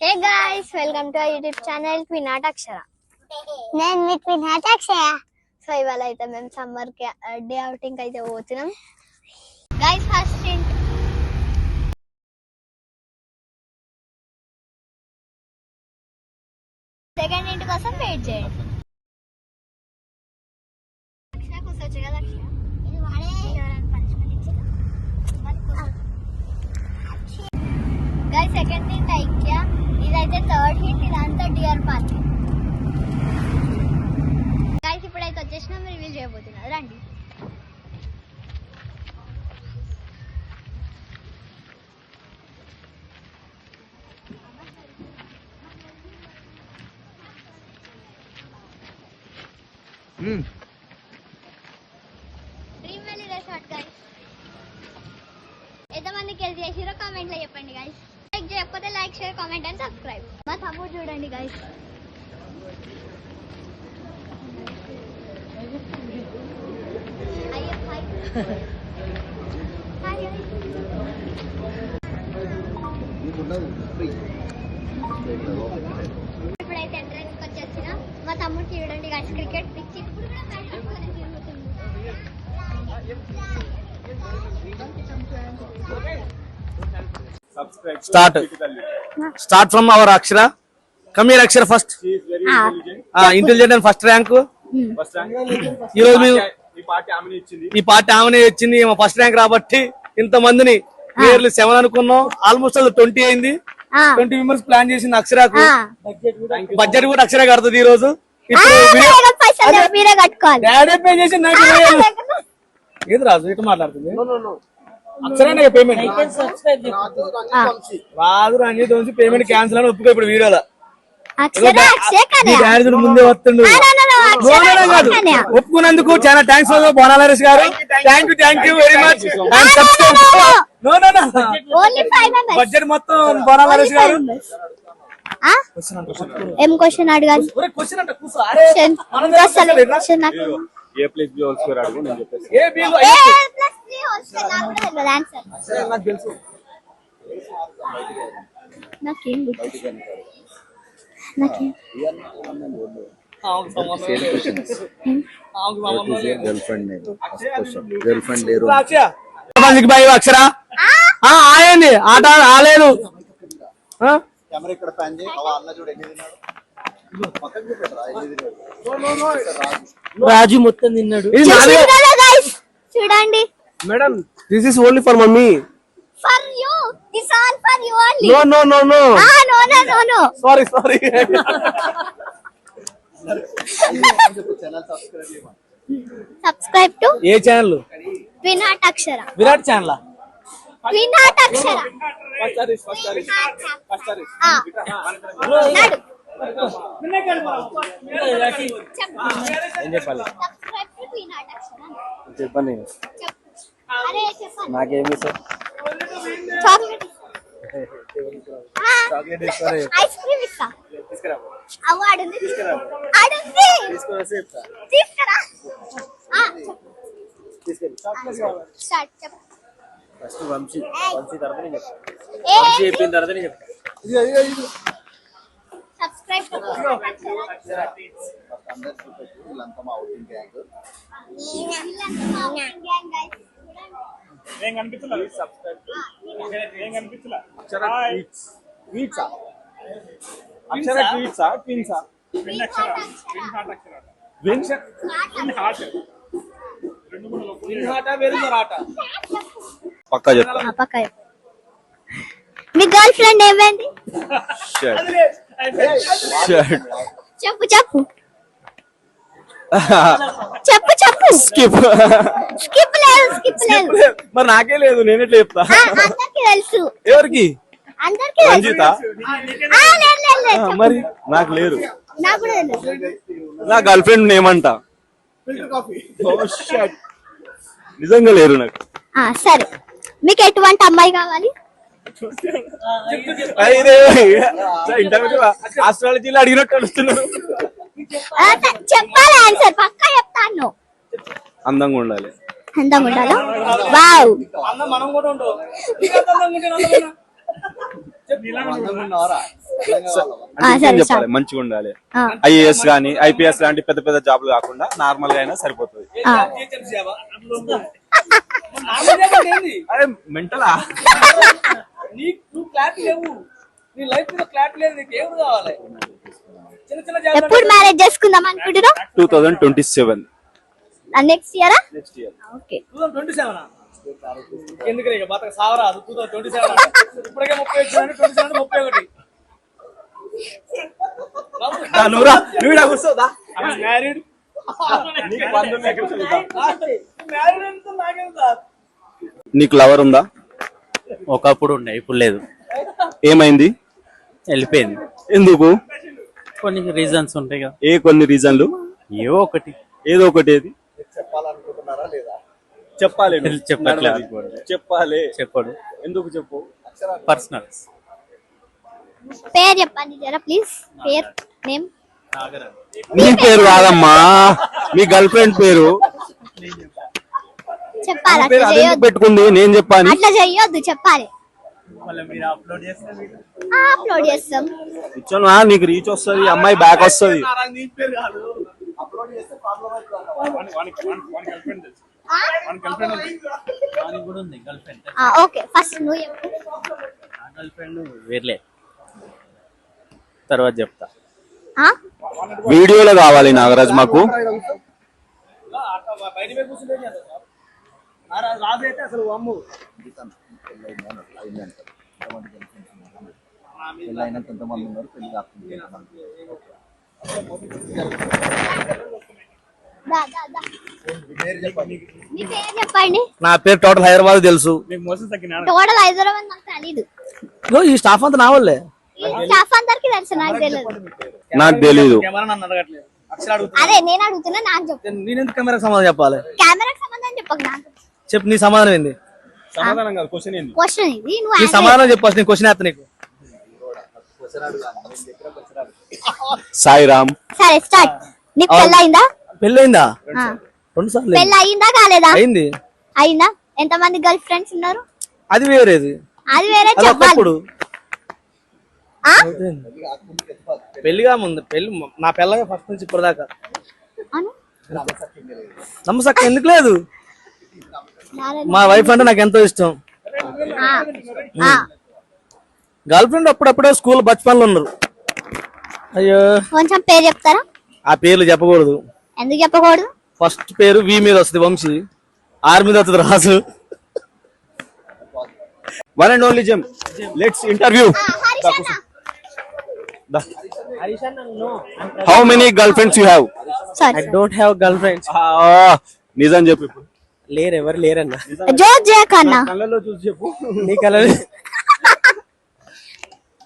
Hey guys, welcome to our YouTube channel Twinata Akshara. నేను మీ ట్వినాట అక్షయ. So ఇవాళ అయితే మేము సమ్మర్ కి డే అవుటింగ్ అయితే పోతున్నాం. Guys first hint, second hint కోసం వెయిట్ చేయండి. అక్షయ కూర్చోచ్చు కదా అక్షయ? ఇది వాడే ఎవరైనా పనిష్మెంట్ ఇచ్చారా? గైస్ సెకండ్ హింట్ ఐక్య, ఇదైతే థర్డ్ హింట్, ఇదంతా డియర్ పార్క్. గైస్ ఇప్పుడైతే వచ్చేసినా రివీల్ చేయబోతున్నారు, రండి. Dream valley resort guys. ఎంతమందికి వెళ్ళి చేసిరో కామెంట్ లో చెప్పండి గైస్. లైక్ చేయకపోతే like, share, comment and subscribe. మా తమ్ముడు చూడండి గైస్. ఇప్పుడైతే ఎంట్రన్స్ వచ్చేసిన మా తమ్ముడు చూడండి గైస్, క్రికెట్ పిచ్. ఇప్పుడు కూడా మ్యాచ్ అనుకోనే తిరుగుతుంది. Start from our Akshara. Come here, Akshara first. Intelligent and first rank. ఈ రోజు ఈ పార్టీ ఆమెనే వచ్చింది. ఫస్ట్ ర్యాంక్ రాబట్టి ఇంతమందిని పేర్లు 7 అనుకున్నాం. ఆల్మోస్ట్ 20 అయింది. 20 మెంబర్స్ ప్లాన్ చేసింది అక్షరాకు. బడ్జెట్ కూడా అక్షర కడుతుంది ఈ రోజు. డాడీ పే చేసి నాకు ఏది రాజు ఇటు మాట్లాడుతుంది. అక్షరానే పేమెంట్ రాదు. రంజిత్ వంశీ పేమెంట్ క్యాన్సిల్ అని ఒప్పుకో ఇప్పుడు వీడియోలో. ముందే వస్తుండు. ఒప్పుకున్నందుకు చాలా థ్యాంక్స్ బోనాలరేష్ గారు. Thank you very much. Budget మొత్తం బోనాలరేష్ గారు. ఏం క్వశ్చన్ అడగాలి? ఏ ప్లస్ బి హోల్ స్క్వేర్ అడుగు, నేను చెప్పేసి. అక్షర ఆయండి ఆట ఆలేదు. రాజు మొత్తం తిన్నాడు. చూడండి madam, this is only for mummy. For you, this all for you only. No. No. Sorry. Subscribe to A channel? Twinata Akshara. Virat channel. Twinata Akshara. నాడు. ఏం చెప్పాలి? Subscribe to Twinata Akshara. చెప్పండి. అరే చెప్పండి. నాకేమి సార్? చాక్లెట్. చాక్లెట్ ఇస్తారా? Ice cream ఇస్తా. తీసుకురా. అడుంది. తీసుకురా. స్టార్ట్ చెప్పు. ఫస్ట్ వంశీ తర్వాత నేను చెప్తాను. వంశీ చెప్పిన తర్వాత నేను చెప్తాను. Subscribe to Twinata Akshara. ఏం కనిపించలేదు. ఏం కనిపించలే. అక్షర ట్వీట్సా ట్విన్సా? పక్కా చెప్తా. మీ గర్ల్ ఫ్రెండ్ ఏమైంది? చెప్పు స్కిప్ లేదు. మరి నాకే లేదు, నేనెట్లా చెప్తా? అందరికి తెలుసు. ఎవరికి? అందరికి రంజిత. మరి నాకు లేదు. నాకు కూడా తెలుసు. నా గర్ల్ ఫ్రెండ్ ఏమంటా? నిజంగా లేరు నాకు. సరే, మీకు ఎటువంటి అమ్మాయి కావాలి? ఆస్ట్రాలజీలో అడిగినట్టు అడుగుతున్నారు. చెప్పాలి ఆన్సర్, పక్కా చెప్తాను. అందంగా ఉండాలి. అందంగా ఉండాలా? వావ్. మనం కూడా ఉండవు. సరే చెప్పాలి మంచిగా ఉండాలి. ఐఏఎస్ గానీ ఐపీఎస్ లాంటి పెద్ద పెద్ద జాబ్లు కాకుండా నార్మల్ గా అయినా సరిపోతుంది. అరే మెంటలా ఎప్పుడు మ్యారేజ్ చేసుకుందాం అనుకుంటున్నావు? 2027 నెక్స్ట్ ఇయరా? ఓకే. 2027 ఎందుకు బతక సావరాదు. 2027 ఇప్పటికే 30 వచ్చాను. 27 31 నువ్వు కూర్చోదా మ్యారీడ్ నీకు లవర్ ఉందా? ఒకప్పుడు ఉండే, ఇప్పుడు లేదు, ఏమైంది? వెళ్ళిపోయింది. ఎందుకు? కొన్ని రీజన్స్ ఉంటాయి కదా. కొన్ని రీజన్లు? ఏవో ఒకటి, ఏదో ఒకటి. ఏది చెప్పాలి? చెప్పట్లేదు. చెప్పాలి. చెప్పడు. ఎందుకు చెప్పు? పర్సనల్. పేరు చెప్పండి జరా ప్లీజ్. పేరు, నేమ్. నీ పేరు కాదమ్మా, మీ గర్ల్ ఫ్రెండ్ పేరు చెప్పాలి. పేరు అట్లా అదే చేయొద్దు, పెట్టుకుంది. నేను చెప్పాను. అట్లా చెయ్యొద్దు, చెప్పాలి. అప్లోడ్ చేస్తే అప్లోడ్ చేస్తాం. ఇచ్చాను, నీకు రీచ్ వస్తుంది, అమ్మాయి బ్యాక్ వస్తుంది. కూడా ఉంది గర్ల్ ఫ్రెండ్. ఓకే, ఫస్ట్ నువ్వు చెప్పు. గర్ల్ ఫ్రెండ్ వేర్లే, తర్వాత చెప్తా. వీడియోలో కావాలి నాగరాజ్ మాకు. రాజైతే అసలు అమ్ము దా, దా, దా. మీ పేరు చెప్పండి. నా పేరు టోటల్ హైదరాబాద్ తెలుసు. టోటల్ హైదరాబాద్ నాకు తెలీదు. ఈ స్టాఫ్ అంతా నా వాళ్ళే. ఈ స్టాఫ్ అందరికి తెలుసు, నాకు తెలియదు. నాకు తెలీదు. అదే నేను అడుగుతున్నా, నాకు చెప్పు. నేనెందుకు కెమెరాకి సమాధానం చెప్పాలి? కెమెరాకి సంబంధం చెప్పకు, నాకు చెప్పు. నీ సమాధానం ఏంది? సమాధానం కాదు, క్వశ్చన్ ఏంది? క్వశ్చన్ ఇది. నువ్వు నీ answer సమాధానం చెప్పు. నేను క్వశ్చన్ వేస్తా నీకు. సాయిరామ్. సరే స్టార్ట్. నీకు పెళ్ళి అయిందా? పెళ్ళయిందా? 2 సార్లు పెళ్ళి అయిందా కాలేదా? అయింది. అయిందా? ఎంతమంది గర్ల్ ఫ్రెండ్స్ ఉన్నారు? అది వేరేది. అది వేరే అది చెప్పాలి. ఒకప్పుడు ఆ? పెళ్లిగా ముందు పెళ్లి నా పిల్లగా ఫస్ట్ నుంచి ఇప్పటిదాకా అను? నమ్మసక్క ఎందుకు లేదు. నారాయణ. మా వైఫ్ అంటే నాకు ఎంతో ఇష్టం. ఆ. ఆ. గర్ల్ ఫ్రెండ్ అప్పుడప్పుడే స్కూల్ బచ్పన్లు ఉన్నారు. అయ్యో, కొంచెం పేరు చెప్తారా? ఆ పేర్లు చెప్పకూడదు. ఎందుకు చెప్పకూడదు? ఫస్ట్ పేరు వి మీద వస్తుంది వంశీ, ఆర్ మీద వస్తుంది Raju. One and only gem. Let's interview. How many girl friends you have? Sorry, don't have girl friends. నిజం చెప్పు ఇప్పుడు. లేరు, ఎవరు లేరన్నా. జోక్ చేయకన్నా. కళ్ళలో చూసి చెప్పు. నీ కలర్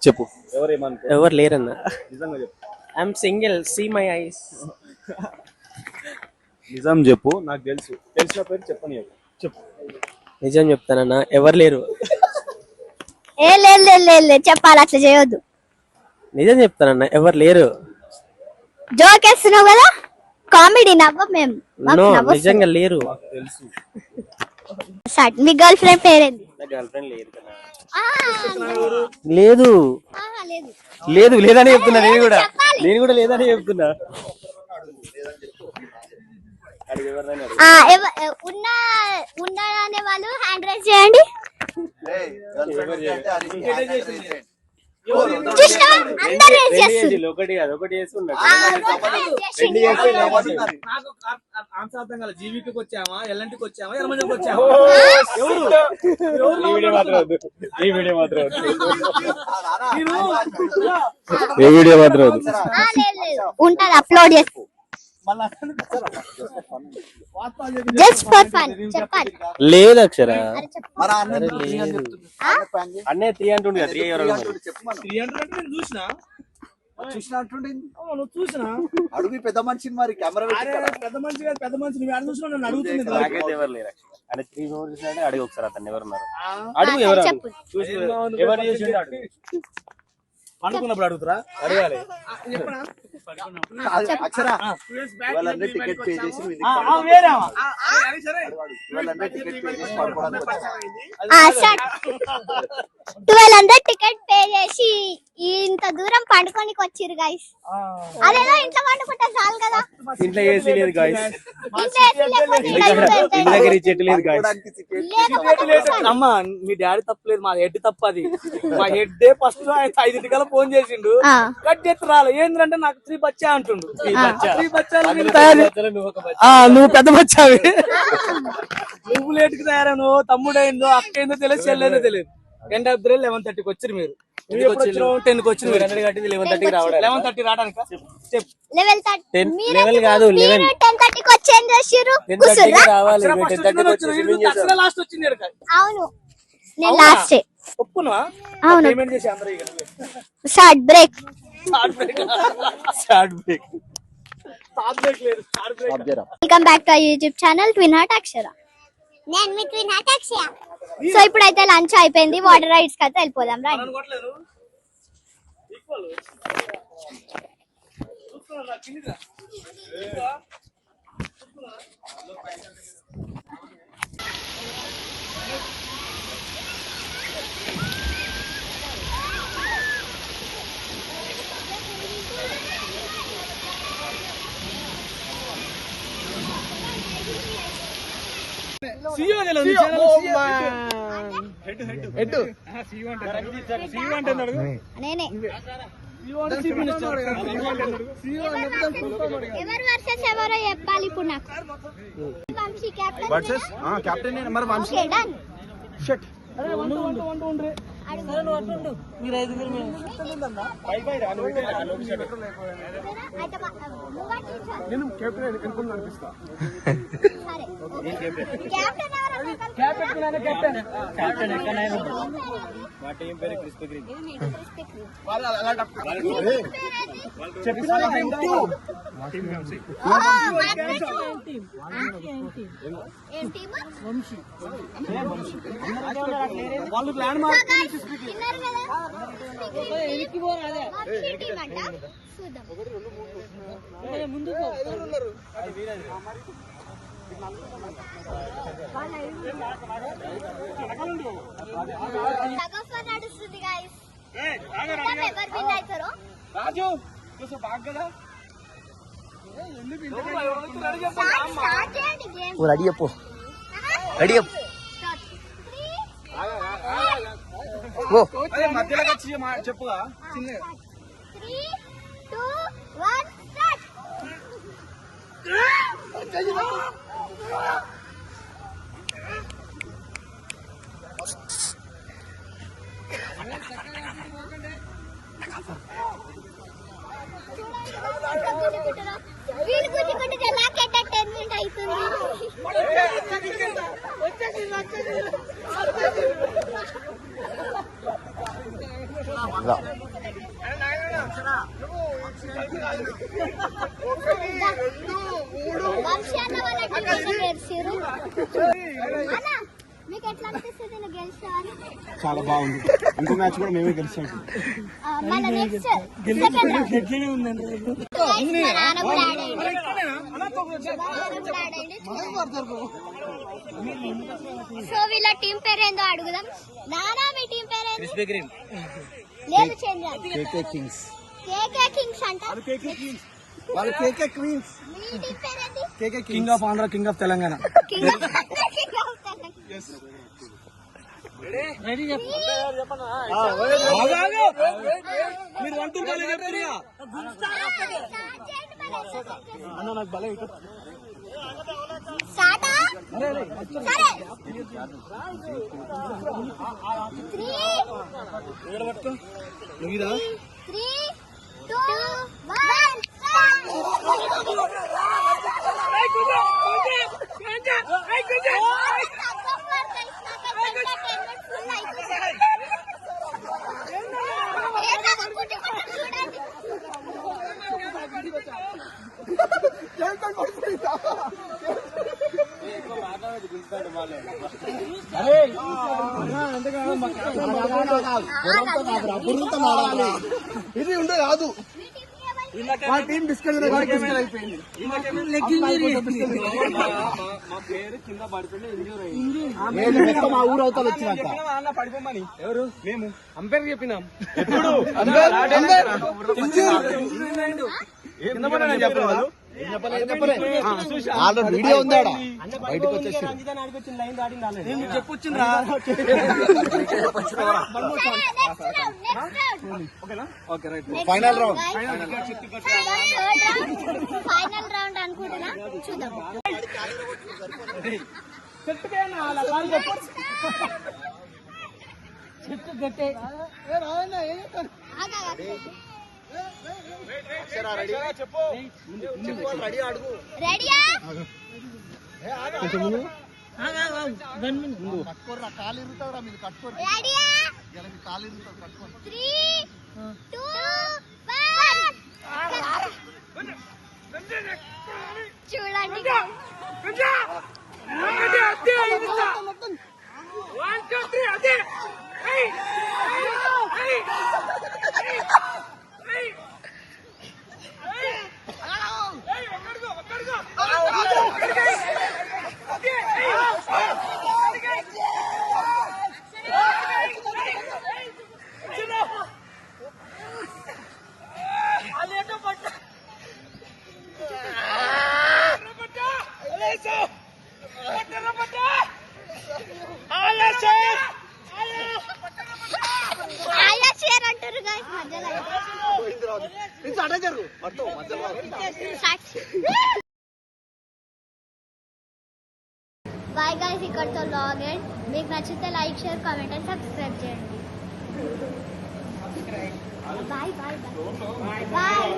చెప్పు. ఎవరేమనుకో. ఎవరు లేరన్నా. నిజంగా చెప్పు. I'm single, see my eyes. నిజం చెప్పు, నాకు తెలుసు. తెలిసిన పేరు చెప్పని చెప్పు. నిజం చెప్తానన్నా, ఎవరు లేరు. ఏ లేదు లేదు లేదు లేదు, చెప్పాలి, అట్లా చేయొద్దు. నిజం చెప్తానన్నా, ఎవరు లేరు. జోక్ వేస్తున్నావు కదా, కామెడీ నవ్వ మేము. మాకు నో, నవ్వు వస్తుంది. నిజంగా లేరు. స్టార్ట్. మీ గర్ల్ ఫ్రెండ్ పేరేంది? నా గర్ల్ ఫ్రెండ్ లేదు కదా. ఆ, లేదు లేదు. లేదు లేదని చెప్తున్నా. నేను కూడా చెప్పాలి. లేదని చెప్తున్నా. ఉన్న అనే వాళ్ళు హ్యాండ్ రైజ్ చేయండి. చూసినావా? అందరూ raise చేస్తున్నారు. ఒకటి కాదు, ఒకటి చేస్తున్నా. నాకు ఆన్సర్ అర్థం కాలేదు. జీవికి వచ్చామా, ఎల్ఎన్టీకి వచ్చామా, ఎర్రమంజకి వచ్చామా? ఈ వీడియో మాత్రం వద్దు. ఉంటది, అప్లోడ్ చేసి జస్ట్ ఫర్ ఫన్ చెప్పాలి. లేదు అక్షర. అరే చెప్పు. అన్నే 3 అంటుండే కదా. 3 ఎవరు? 300 అంటే నేను చూసినా. నువ్వు చూసినా అడుగు పెద్ద మనిషిని మరి కెమెరా పెద్ద మనిషి కాదు, పెద్ద మనిషి నువ్వు చూసినా నన్ను అడుగుతుంది. నాకైతే ఎవరు లేరు. అంటే 3 ఎవరు చూసినా అడిగి ఒకసారి అతన్ని ఎవరున్నారు. అడుగు ఎవరు చెప్పు. ఎవరు చూసిండు అడుగు. పండుకున్నప్పుడు అడుగుతారా? అడగాలి. అక్షరా వాళ్ళందరూ టికెట్ పే చేసి నువ్వు ఇంటికి వాళ్ళందరూ టికెట్ పే చేసి పడుకోవడానికి వచ్చారు. 1200 టికెట్ పే చేసి ఇంత దూరం పండుకోనికి వచ్చిర్రు గైస్. అదేదో ఇంట్లో పండుకుంటే చాలు కదా. ఇంట్లో ఏసీ లేదు గాయస్, ఇంట్లో AC లేకపోతే ఈడ ఇంటి దగ్గర ఈ చెట్టు లేదు గాయస్. పడుకోవడానికి టికెట్ లేకపోతే అమ్మ మీ డాడీ తప్పలేదు, మా హెడ్ తప్పు అది. మా హెడ్ ఫస్ట్ 5:00 ఫోన్ చేసిండు, కట్ చేసి రాలే. ఏంటంటే నాకు 3 బచ్చా అంటుండు. 3 బచ్చాలు మీరు తయారు నువ్వు ఒక నువ్వు పెద్ద బచ్చావి. నువ్వు లేట్ కి తయారైనో, తమ్ముడైందో, అక్క ఏందో తెలియదు, చెల్లేదో తెలియదు. ఎండ్ ఆఫ్ ది డే 11:30కి వచ్చారు మీరు. 10కి వచ్చి 11:30కి రావడానికి. 11:30 రావడానికి చెప్పు. లెవెల్ 30 లెవెల్ కాదు 11 10:30కి వచ్చి ఏం చేసిర్రు? 10:30కి రావాలి. అక్షర first 10:30కి వచ్చిన వీడు అక్షర లాస్ట్ వచ్చింది ఈడకి. అవును నేను లాస్ట్ ఒప్పునా? అవును. పేమెంట్ చేసి అందరూ ఇక నువ్వే. Short break Start break. Start break. Start break లేదు, start break. Welcome back to YouTube channel twin heart Akshara. నేను మీ ట్విన్ హార్ట్ అక్షయ. సో ఇప్పుడైతే లంచ్ అయిపోయింది, వాటర్ రైడ్స్ కి అయితే వెళ్ళిపోదాం. రైట్ అనుకోవట్లేదు. ఈక్వల్. చూస్తున్నా కిందికి రా. CEO తెలియదు, నేనే ఎవరు వర్సెస్ ఎవరో చెప్పాలి ఇప్పుడు నాకు. వంశీ కెప్టెన్ మరి వంశీ ఓకే డన్. నేను కెప్టెన్ అనుకుని అనిపిస్తా. మా టీం పేరు క్రిస్పీ గ్రీన్. వాళ్ళు ప్లాన్ మార్క్ నడుస్తుంది guys. ఎవరు win అవుతారో? రాజు చూసా బాగా కదా. Start చేయండి game. రెడీ చెప్పు రెడీ చెప్పు Start. 3 మధ్యలో వచ్చి చెప్పుగా చిన్నగా. 3 2 1 స్టార్ట్. వీళ్ళు గుర్తుకుంటే నాకు ఎంటర్టైన్మెంట్ అవుతుంది. వంశీ అన్న వాళ్ళ టీం గెలిచారు. అన్న మీకు ఎట్లా అనిపిస్తుంది నువ్వు గెలిచావని? చాలా బాగుంది. ఇంకో మ్యాచ్ కూడా మేమే గెలిచాం. మళ్ళీ నెక్స్ట్ సెకండ్ నాన్న కూడా యాడ్ అయ్యింది. సో వీళ్ళ టీం పేరు ఏందో అడుగుదాం. నానా మీ టీం పేరు ఏంది? Crispy green. లేదు change K K kings. K K kings అంట. వాళ్ళు కేకే క్వీన్స్. మీ టీం పేరు ఏంది? K K king of Andhra, king of Telangana. King of మీరు అంటుంటారు అన్న నాకు భలే స్టార్టా? సరే 3 2 1 ఇది ఉండే కాదు మా టీం బిస్కెట్ బిస్కెట్ అయిపోయింది మొత్తం మా ఊరు అవతల వచ్చినాక ఎవరు మేము అంపైర్ చెప్పినాం వాళ్ళు వీడియో ఉందాడా బయటకు వచ్చేసి చెప్పొచ్చిండ్రా ఫైనల్ రౌండ్ ఫైనల్ రౌండ్ అనుకుంటున్నా చూద్దాం రెడీయా కాలు ఇరుగుతాడా మీరు కట్టుకోరు రెడీయా కాలు ఇరుగుతాడు కట్టుకోరు 3 2 1 చూడండి ఆయా షేర్ అంటారు గాయ్స్ మధ్యలో బాయ్ గాయ్స్ ఇక్కడతో లాగ్ ఎండ్ మీకు నచ్చితే like share comment and subscribe చేయండి బాయ్ బాయ్ బాయ్ బాయ్